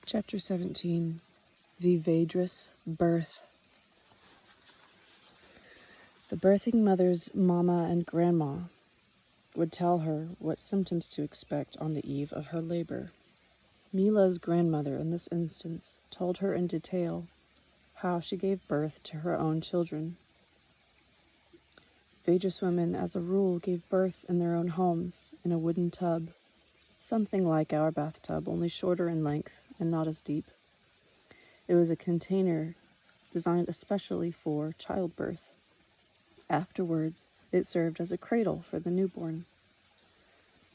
Chapter 17. The Vedruss Birth. The birthing mother's mama and grandma would tell her what symptoms to expect on the eve of her labor. Mila's grandmother, in this instance, told her in detail how she gave birth to her own children. Vedruss women, as a rule, gave birth in their own homes, in a wooden tub, something like our bathtub, only shorter in length and not as deep. It was a container designed especially for childbirth. Afterwards, it served as a cradle for the newborn.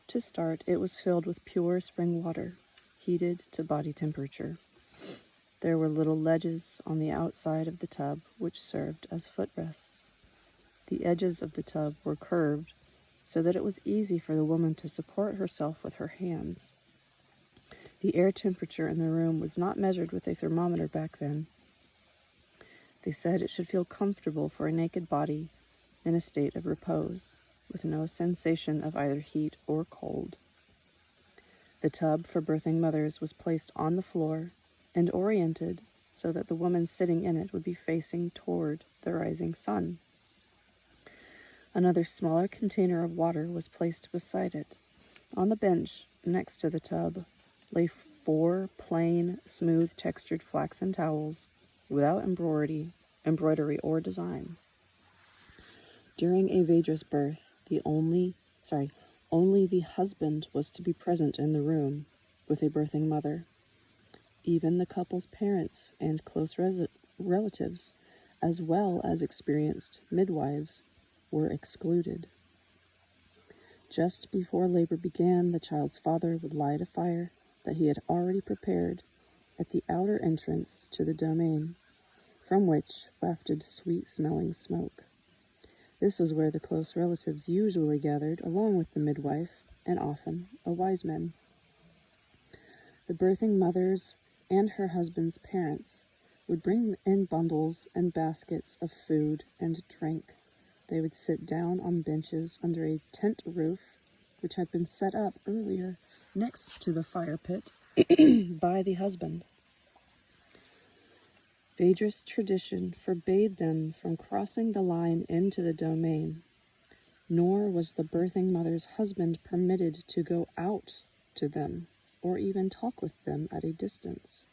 To start, it was filled with pure spring water, heated to body temperature. There were little ledges on the outside of the tub which served as footrests. The edges of the tub were curved so that it was easy for the woman to support herself with her hands. The air temperature in the room was not measured with a thermometer back then. They said it should feel comfortable for a naked body in a state of repose, with no sensation of either heat or cold. The tub for birthing mothers was placed on the floor and oriented so that the woman sitting in it would be facing toward the rising sun. Another smaller container of water was placed beside it. On the bench next to the tub lay 4 plain, smooth-textured flaxen towels without embroidery or designs. During a Vedruss birth, only the husband was to be present in the room with a birthing mother. Even the couple's parents and close relatives, as well as experienced midwives, were excluded. Just before labor began, the child's father would light a fire that he had already prepared at the outer entrance to the domain, from which wafted sweet-smelling smoke. This was where the close relatives usually gathered, along with the midwife and often a wise man. The birthing mothers and her husband's parents would bring in bundles and baskets of food and drink. They would sit down on benches under a tent roof, which had been set up earlier next to the fire pit by the husband. Vedruss tradition forbade them from crossing the line into the domain, nor was the birthing mother's husband permitted to go out to them or even talk with them at a distance.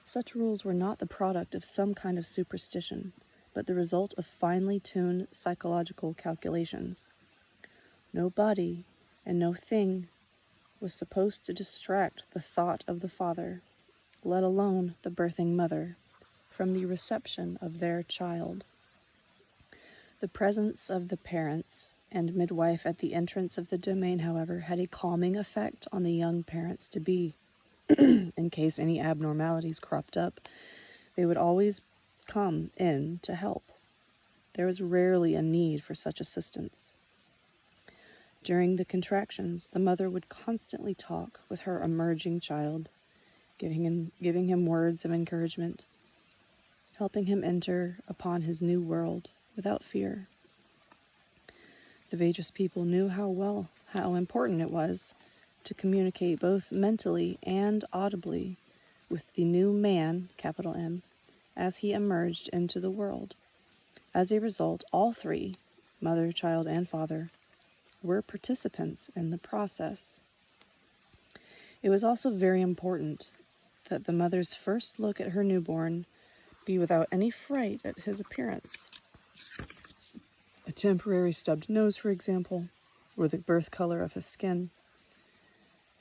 Such rules were not the product of some kind of superstition, but the result of finely tuned psychological calculations. No body and no thing was supposed to distract the thought of the father, let alone the birthing mother, from the reception of their child. The presence of the parents and midwife at the entrance of the domain, however, had a calming effect on the young parents-to-be. In case any abnormalities cropped up, they would always come in to help. There was rarely a need for such assistance. During the contractions, the mother would constantly talk with her emerging child, giving him words of encouragement, helping him enter upon his new world without fear. The Vedruss people knew how important it was to communicate both mentally and audibly with the new man, capital M, as he emerged into the world. As a result, all 3, mother, child, and father, were participants in the process. It was also very important that the mother's first look at her newborn be without any fright at his appearance. A temporary stubbed nose, for example, or the birth color of his skin.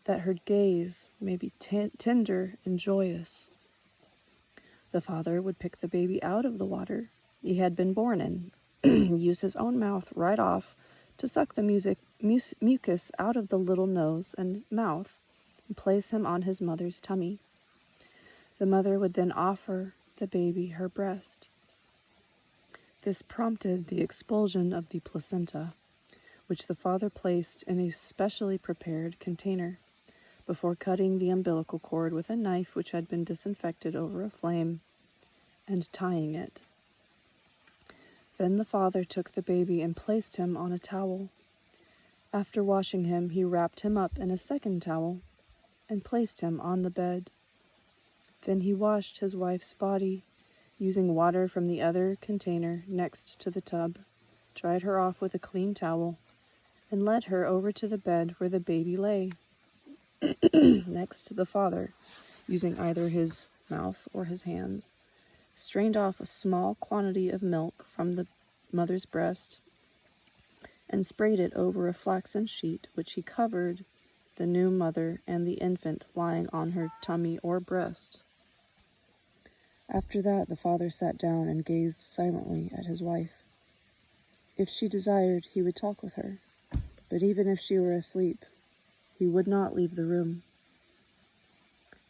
That her gaze may be tender and joyous. The father would pick the baby out of the water he had been born in, use his own mouth right off to suck the mucus out of the little nose and mouth and place him on his mother's tummy. The mother would then offer the baby her breast. This prompted the expulsion of the placenta, which the father placed in a specially prepared container before cutting the umbilical cord with a knife which had been disinfected over a flame and tying it. Then the father took the baby and placed him on a towel. After washing him, he wrapped him up in a second towel and placed him on the bed. Then he washed his wife's body, using water from the other container next to the tub, dried her off with a clean towel, and led her over to the bed where the baby lay, next to the father, using either his mouth or his hands, strained off a small quantity of milk from the mother's breast, and sprayed it over a flaxen sheet which he covered the new mother and the infant lying on her tummy or breast. After that, the father sat down and gazed silently at his wife. If she desired, he would talk with her, but even if she were asleep, he would not leave the room.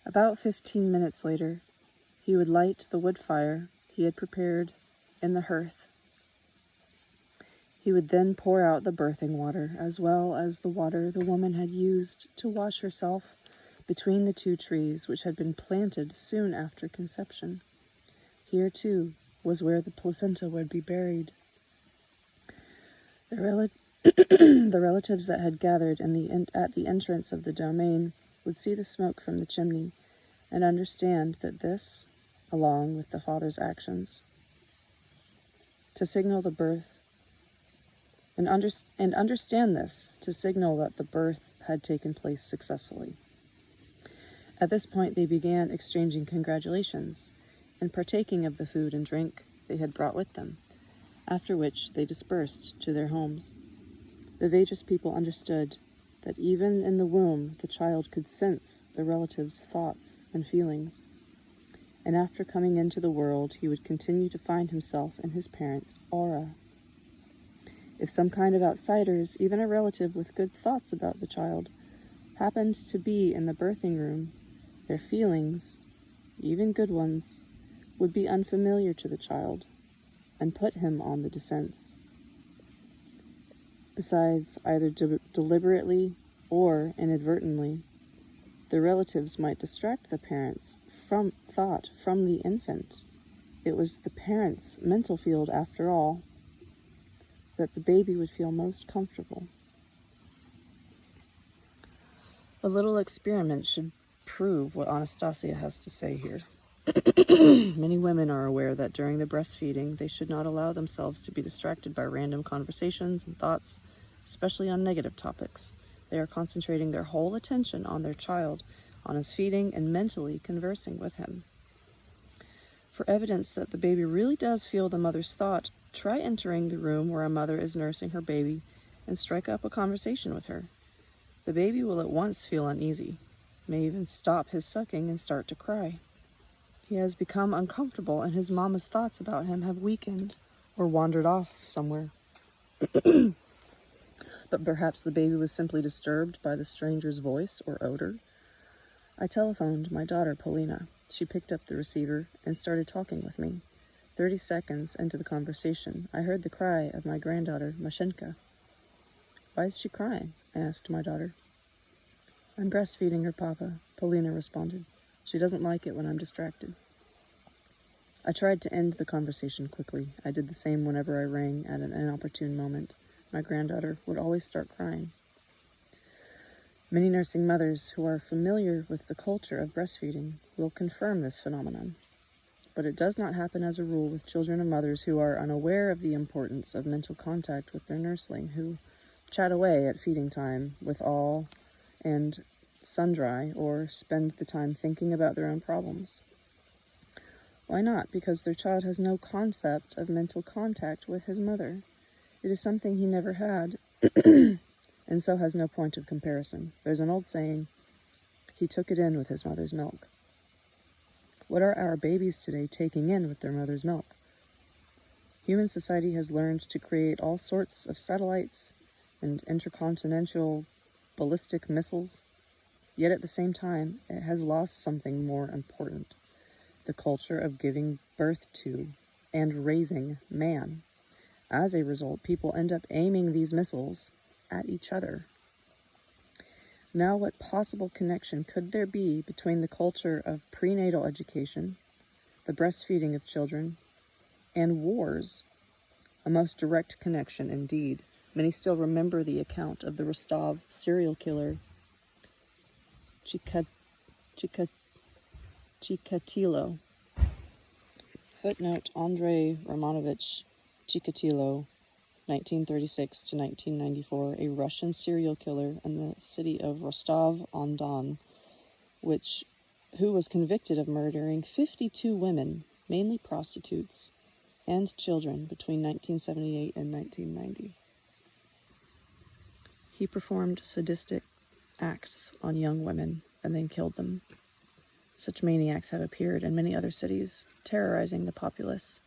About 15 minutes later, he would light the wood fire he had prepared in the hearth. He would then pour out the birthing water, as well as the water the woman had used to wash herself between the two trees which had been planted soon after conception. Here, too, was where the placenta would be buried. The relatives that had gathered at the entrance of the domain would see the smoke from the chimney and understand that this, along with the father's actions, to signal the birth, and understand this to signal that the birth had taken place successfully. At this point, they began exchanging congratulations and partaking of the food and drink they had brought with them, after which they dispersed to their homes. The Vedruss people understood that even in the womb the child could sense the relative's thoughts and feelings, and after coming into the world he would continue to find himself in his parents' aura. If some kind of outsiders, even a relative with good thoughts about the child, happened to be in the birthing room, their feelings, even good ones, would be unfamiliar to the child and put him on the defense. Besides, either deliberately or inadvertently, the relatives might distract the parents from thought from the infant. It was the parents' mental field, after all, that the baby would feel most comfortable. A little experiment should prove what Anastasia has to say here. Many women are aware that during the breastfeeding, they should not allow themselves to be distracted by random conversations and thoughts, especially on negative topics. They are concentrating their whole attention on their child, on his feeding, and mentally conversing with him. For evidence that the baby really does feel the mother's thought, try entering the room where a mother is nursing her baby and strike up a conversation with her. The baby will at once feel uneasy, may even stop his sucking and start to cry. He has become uncomfortable and his mama's thoughts about him have weakened or wandered off somewhere. But perhaps the baby was simply disturbed by the stranger's voice or odor. I telephoned my daughter, Polina. She picked up the receiver and started talking with me. 30 seconds into the conversation, I heard the cry of my granddaughter, Mashenka. "Why is she crying?" I asked my daughter. "I'm breastfeeding her, Papa," Polina responded. "She doesn't like it when I'm distracted." I tried to end the conversation quickly. I did the same whenever I rang at an inopportune moment. My granddaughter would always start crying. Many nursing mothers who are familiar with the culture of breastfeeding will confirm this phenomenon. But it does not happen as a rule with children of mothers who are unaware of the importance of mental contact with their nursling, who chat away at feeding time with all and sundry, or spend the time thinking about their own problems. Why not? Because their child has no concept of mental contact with his mother. It is something he never had, and so has no point of comparison. There's an old saying, he took it in with his mother's milk. What are our babies today taking in with their mother's milk? Human society has learned to create all sorts of satellites and intercontinental ballistic missiles, yet at the same time, it has lost something more important, the culture of giving birth to and raising man. As a result, people end up aiming these missiles at each other. Now, what possible connection could there be between the culture of prenatal education, the breastfeeding of children, and wars? A most direct connection indeed. Many still remember the account of the Rostov serial killer Chikatilo. Footnote: Andrei Romanovich Chikatilo, 1936 to 1994, a Russian serial killer in the city of Rostov-on-Don, who was convicted of murdering 52 women, mainly prostitutes, and children between 1978 and 1990. He performed sadistic acts on young women and then killed them. Such maniacs have appeared in many other cities, terrorizing the populace.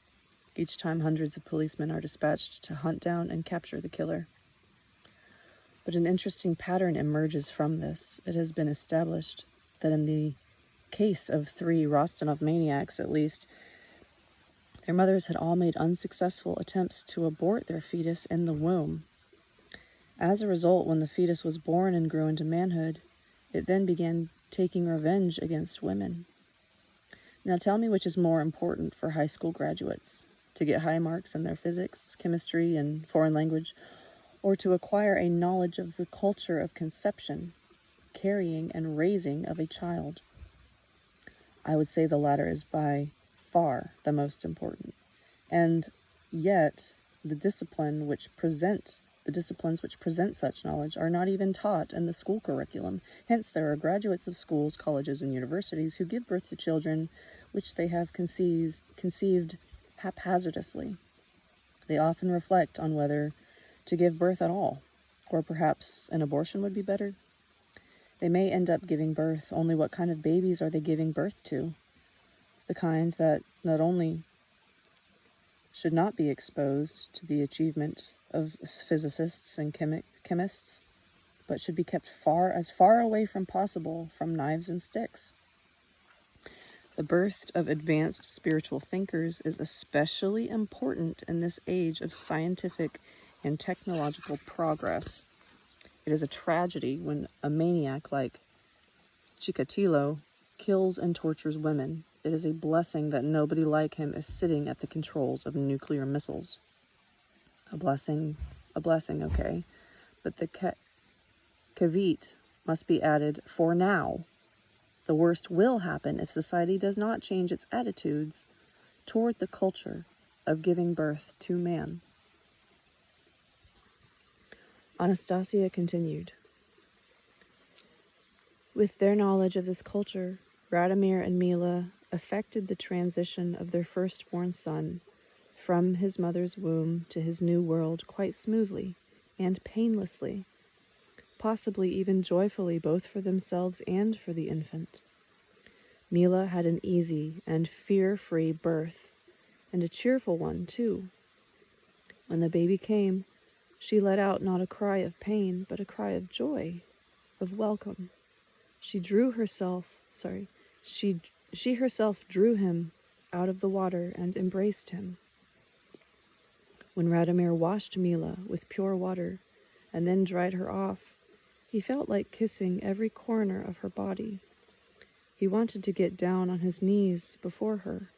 Each time hundreds of policemen are dispatched to hunt down and capture the killer. But an interesting pattern emerges from this. It has been established that in the case of 3 Rostonov maniacs, at least, their mothers had all made unsuccessful attempts to abort their fetus in the womb. As a result, when the fetus was born and grew into manhood, it then began taking revenge against women. Now tell me which is more important for high school graduates: to get high marks in their physics, chemistry, and foreign language, or to acquire a knowledge of the culture of conception, carrying, and raising of a child? I would say the latter is by far the most important. And yet, the disciplines which present such knowledge are not even taught in the school curriculum. Hence, there are graduates of schools, colleges, and universities who give birth to children which they have conceived haphazardly. They often reflect on whether to give birth at all, or perhaps an abortion would be better. They may end up giving birth, only what kind of babies are they giving birth to? The kind that not only should not be exposed to the achievement of physicists and chemists, but should be kept as far away from possible from knives and sticks. The birth of advanced spiritual thinkers is especially important in this age of scientific and technological progress. It is a tragedy when a maniac like Chikatilo kills and tortures women. It is a blessing that nobody like him is sitting at the controls of nuclear missiles. A blessing, okay, but the caveat must be added: for now. The worst will happen if society does not change its attitudes toward the culture of giving birth to man. Anastasia continued. With their knowledge of this culture, Radomir and Mila effected the transition of their firstborn son from his mother's womb to his new world quite smoothly and painlessly, possibly even joyfully, both for themselves and for the infant. Mila had an easy and fear-free birth, and a cheerful one, too. When the baby came, she let out not a cry of pain, but a cry of joy, of welcome. She herself drew him out of the water and embraced him. When Radomir washed Mila with pure water and then dried her off, he felt like kissing every corner of her body. He wanted to get down on his knees before her,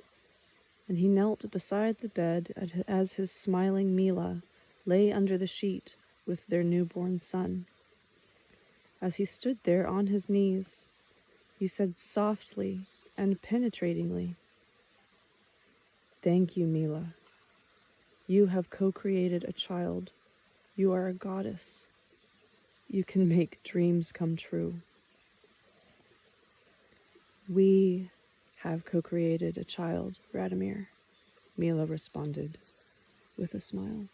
and he knelt beside the bed as his smiling Mila lay under the sheet with their newborn son. As he stood there on his knees, he said softly and penetratingly, "Thank you, Mila. You have co-created a child. You are a goddess. You can make dreams come true." "We have co-created a child, Radomir," Mila responded with a smile.